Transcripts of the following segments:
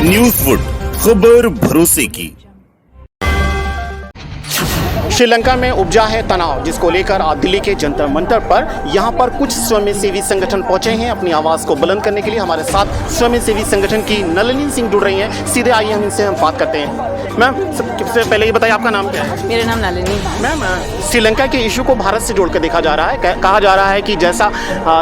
न्यूज़वुड, खबर भरोसे की। श्रीलंका में उपजा है तनाव, जिसको लेकर आज दिल्ली के जंतर मंतर पर यहाँ पर कुछ स्वयंसेवी संगठन पहुंचे हैं अपनी आवाज़ को बुलंद करने के लिए। हमारे साथ स्वयंसेवी संगठन की नलिनी सिंह जुड़ रही हैं। सीधे आइए हम इनसे बात करते हैं। मैम, सबसे पहले ये बताइए आपका नाम क्या है? मेरा नाम नलिनी। मैम, श्रीलंका के इशू को भारत से जोड़कर देखा जा रहा है। कहा जा रहा है कि जैसा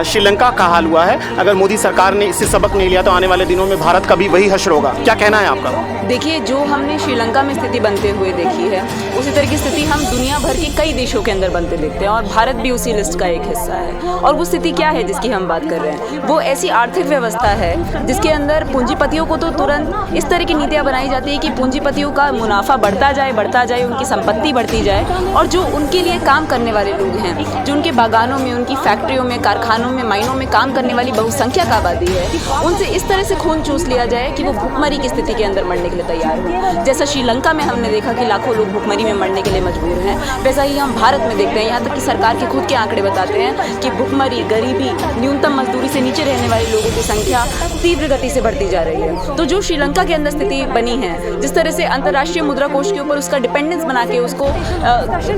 श्रीलंका का हाल हुआ है, अगर मोदी सरकार ने इससे सबक नहीं लिया तो आने वाले दिनों में भारत का भी वही हश्र होगा। क्या कहना है आपका? देखिए, जो हमने श्रीलंका में स्थिति बनते हुए देखी है, उसी तरह की स्थिति हम दुनिया भर के कई देशों के अंदर बनते देखते हैं और भारत भी उसी लिस्ट का एक हिस्सा है। और वो स्थिति क्या है जिसकी हम बात कर रहे हैं? वो ऐसी आर्थिक व्यवस्था है जिसके अंदर पूंजीपतियों को तो तुरंत इस तरह की नीतियाँ बनाई जाती है कि पूंजीपतियों का मुनाफा बढ़ता जाए, उनकी संपत्ति बढ़ती जाए, और जो उनके लिए काम करने वाले लोग हैं, जो उनके बागानों में, उनकी फैक्ट्रियों में, कारखानों में, माइनों में काम करने वाली बहुसंख्यक आबादी है, उनसे इस तरह से खून चूस लिया जाए कि वो भूखमरी की स्थिति के अंदर मरने के लिए तैयार हो। जैसा श्रीलंका में हमने देखा कि लाखों लोग भूखमरी में मरने के लिए मजबूर हैं, वैसा ही हम भारत में देखते हैं। यहाँ तक कि सरकार के खुद के आंकड़े बताते हैं कि भूखमरी, गरीबी, न्यूनतम मजदूरी से नीचे रहने वाले लोगों की संख्या तीव्र गति से बढ़ती जा रही है। तो जो श्रीलंका के अंदर स्थिति बनी है, जिस तरह से अंतर्राष्ट्रीय मुद्रा कोष के ऊपर उसका डिपेंडेंस बना के उसको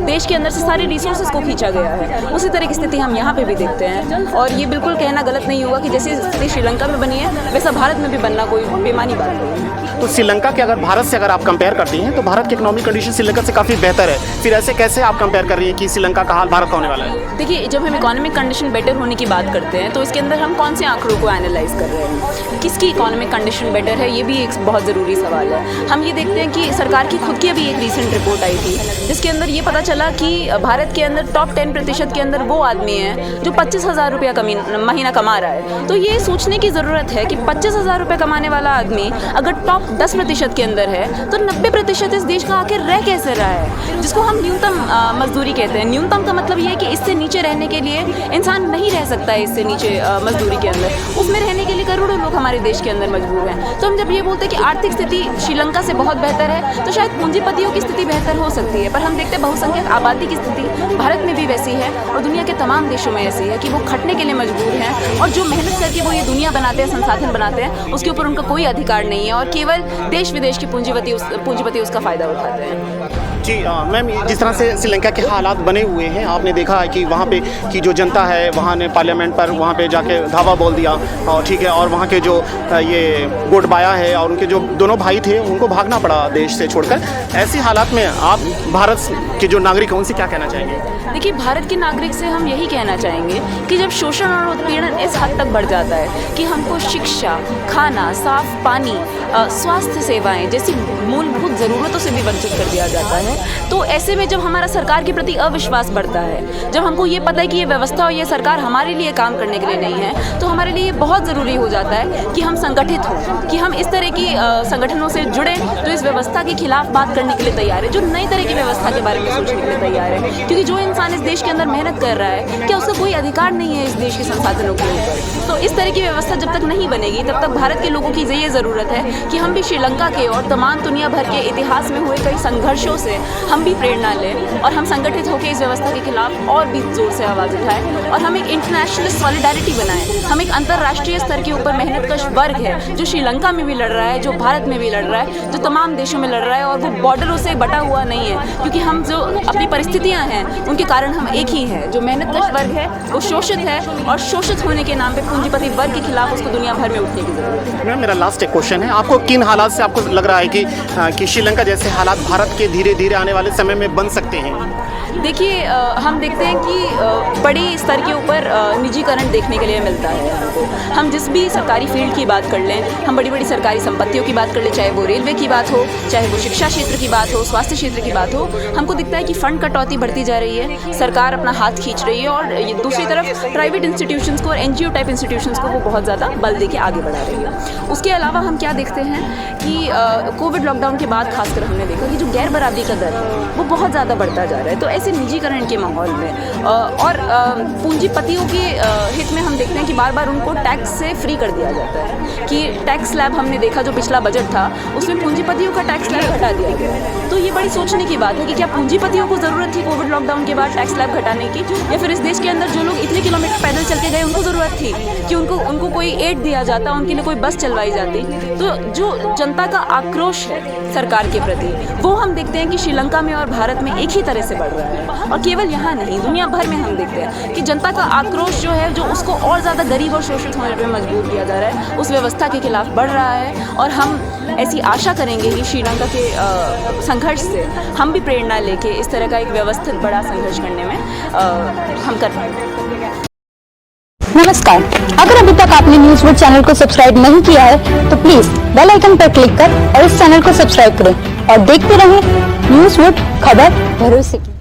देश के अंदर से सारे रिसोर्सेज को खींचा गया है, उसी तरह की स्थिति हम यहाँ पे भी देखते हैं। और ये बिल्कुल कहना गलत नहीं होगा कि जैसी स्थिति श्रीलंका में बनी है वैसा भारत में भी बनना कोई बेमानी बात नहीं है। तो श्रीलंका के अगर भारत से आप कंपेयर करती हैं तो भारत की इकोनॉमिक कंडीशन श्रीलंका से काफ़ी बेहतर है। फिर ऐसे कैसे आप कंपेयर कर रही हैं कि श्रीलंका का हाल भारत का होने वाला है? देखिए, जब हम इकोनॉमिक कंडीशन बेटर होने की बात करते हैं तो इसके अंदर हम कौन से आंकड़ों को एनालाइज कर रहे हैं? किसकी इकोनॉमिक कंडीशन बेटर है, ये भी एक बहुत ज़रूरी सवाल है। हम ये देखते हैं कि सरकार की खुद की अभी एक रिसेंट रिपोर्ट आई थी जिसके अंदर ये पता चला कि भारत के अंदर टॉप 10% के अंदर वो आदमी है जो 25,000 रुपया महीना कमा रहा है। तो ये सोचने की ज़रूरत है कि 25,000 रुपये कमाने वाला आदमी अगर टॉप 10% के अंदर है तो 90% इस देश का आखिर रह कैसे रहा है, जिसको हम न्यूनतम मजदूरी कहते हैं। न्यूनतम का मतलब ये है कि इससे नीचे रहने के लिए इंसान नहीं रह सकता है। इससे नीचे मजदूरी के अंदर उसमें रहने के लिए करोड़ों लोग हमारे देश के अंदर मजबूर हैं। तो हम जब ये बोलते हैं कि आर्थिक स्थिति श्रीलंका से बहुत बेहतर है तो शायद पूंजीपतियों की स्थिति बेहतर हो सकती है, पर हम देखते हैं बहुसंख्यक आबादी की स्थिति भारत में भी वैसी है और दुनिया के तमाम देशों में ऐसी है कि वो खटने के लिए मजबूर हैं और जो मेहनत करके वो ये दुनिया बनाते हैं, संसाधन बनाते हैं, उसके ऊपर उनका कोई अधिकार नहीं है और केवल देश विदेश के पूंजीपति उसका फ़ायदा उठाते हैं। जी मैम, जिस तरह से श्रीलंका के हालात बने हुए हैं, आपने देखा है कि वहाँ पे की जो जनता है वहाँ ने पार्लियामेंट पर वहाँ पे जाके धावा बोल दिया, और ठीक है, और वहाँ के जो ये गोटबाया है और उनके जो दोनों भाई थे उनको भागना पड़ा देश से छोड़कर। ऐसी हालात में आप भारत के जो नागरिक हैं उनसे क्या कहना चाहेंगे? देखिए, भारत के नागरिक से हम यही कहना चाहेंगे कि जब शोषण और उत्पीड़न इस हद तक बढ़ जाता है कि हमको शिक्षा, खाना, साफ पानी, स्वास्थ्य सेवाएं जैसी मूलभूत ज़रूरतों से भी वंचित कर दिया जाता है, तो ऐसे में जब हमारा सरकार के प्रति अविश्वास बढ़ता है, जब हमको ये पता है कि ये व्यवस्था और ये सरकार हमारे लिए काम करने के लिए नहीं है, तो हमारे लिए ये बहुत ज़रूरी हो जाता है कि हम संगठित हों, कि हम इस तरह की संगठनों से जुड़ें जो इस व्यवस्था के खिलाफ बात करने के लिए तैयार है, जो नई तरह की व्यवस्था के बारे में सोचने के लिए तैयार है। क्योंकि जो इंसान इस देश के अंदर मेहनत कर रहा है, क्या उसका कोई अधिकार नहीं है इस देश के संसाधनों के ऊपर? तो इस तरह की व्यवस्था जब तक नहीं बनेगी तब तक भारत के लोगों की ये ज़रूरत है कि हम भी श्रीलंका के और तमाम दुनिया भर के इतिहास में हुए कई संघर्षों से हम भी प्रेरणा लें और हम संगठित होकर इस व्यवस्था के खिलाफ और भी जोर से आवाज़ उठाएं और हम एक इंटरनेशनल सॉलिडारिटी बनाएं। हम एक अंतर्राष्ट्रीय स्तर के ऊपर मेहनतकश वर्ग है जो श्रीलंका में भी लड़ रहा है, जो भारत में भी लड़ रहा है, जो तमाम देशों में लड़ रहा है, और वो बॉर्डरों से बटा हुआ नहीं है, क्योंकि हम जो अपनी परिस्थितियाँ हैं उनके कारण हम एक ही हैं। जो मेहनतकश वर्ग है वो शोषित है और शोषित होने के नाम पर पूंजीपति वर्ग के खिलाफ उसको दुनिया भर में उठने की जरूरत है। मैम, मेरा लास्ट एक क्वेश्चन है, आपको किन हालात से आपको लग रहा है कि श्रीलंका जैसे हालात भारत के धीरे धीरे आने वाले समय में बन सकते हैं? देखिए, हम देखते हैं कि बड़ी स्तर के ऊपर निजीकरण देखने के लिए मिलता है हमको। हम जिस भी सरकारी फील्ड की बात कर लें, हम बड़ी बड़ी सरकारी संपत्तियों की बात कर लें, चाहे वो रेलवे की बात हो, चाहे वो शिक्षा क्षेत्र की बात हो, स्वास्थ्य क्षेत्र की बात हो, हमको दिखता है कि फंड कटौती बढ़ती जा रही है, सरकार अपना हाथ खींच रही है और दूसरी तरफ प्राइवेट इंस्टीट्यूशंस को और NGO टाइप इंस्टीट्यूशंस को वो बहुत ज़्यादा बल दे के आगे बढ़ा रही है। उसके अलावा हम क्या देखते हैं कि कोविड लॉकडाउन के बाद खासकर हमने देखा कि जो गैर बराबरी का दर है वो बहुत ज़्यादा बढ़ता जा रहा है। तो ऐसे निजीकरण के माहौल में और पूंजीपतियों के हित में हम देखते हैं कि बार बार उनको टैक्स से फ्री कर दिया जाता है कि टैक्स स्लैब हमने देखा जो पिछला बजट था उसमें पूंजीपतियों का टैक्स स्लैब घटा दिया गया। तो ये बड़ी सोचने की बात है कि क्या पूंजीपतियों को ज़रूरत थी कोविड लॉकडाउन के बाद टैक्स स्लैब घटाने की, या फिर इस देश के अंदर जो लोग इतने किलोमीटर पैदल चल के गए उनको ज़रूरत थी कि उनको कोई एड दिया जाता, उनके लिए कोई बस चलवाई जाती। तो जो जनता का आक्रोश है सरकार के प्रति वो हम देखते हैं कि श्रीलंका में और भारत में एक ही तरह से बढ़ रहा है, और केवल यहाँ नहीं दुनिया भर में हम देखते हैं कि जनता का आक्रोश जो है जो उसको और ज़्यादा गरीब और शोषित होने पर मजबूर किया जा रहा है उस व्यवस्था के खिलाफ बढ़ रहा है। और हम ऐसी आशा करेंगे कि श्रीलंका के संघर्ष से हम भी प्रेरणा लेके इस तरह का एक व्यवस्थित बड़ा संघर्ष करने में हम कर पाएंगे। नमस्कार, अगर अभी तक आपने न्यूज़ वुड चैनल को सब्सक्राइब नहीं किया है तो प्लीज बेल आइकन पर क्लिक कर और इस चैनल को सब्सक्राइब करें और देखते रहें न्यूज़ वुड, खबर भरोसे की।